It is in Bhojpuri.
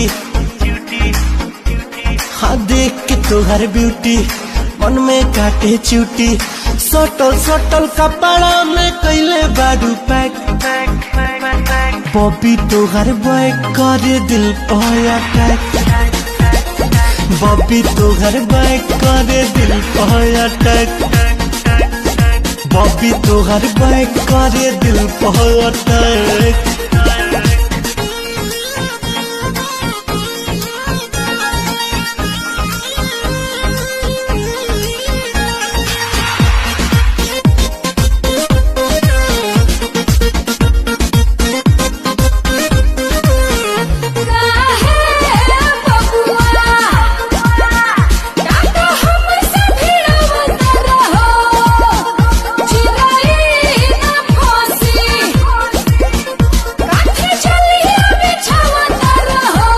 च्यूटी हाँ देख के तोहर ब्यूटी मन में काटे च्यूटी सटल सटल कपड़ा में कैले बाडू पैक बॉबी तोहर बैक करे दिल पर अटैक बॉबी तोहर बैक करे दिल पर अटैक बॉबी तोहर बैक करे दिल पर अटैक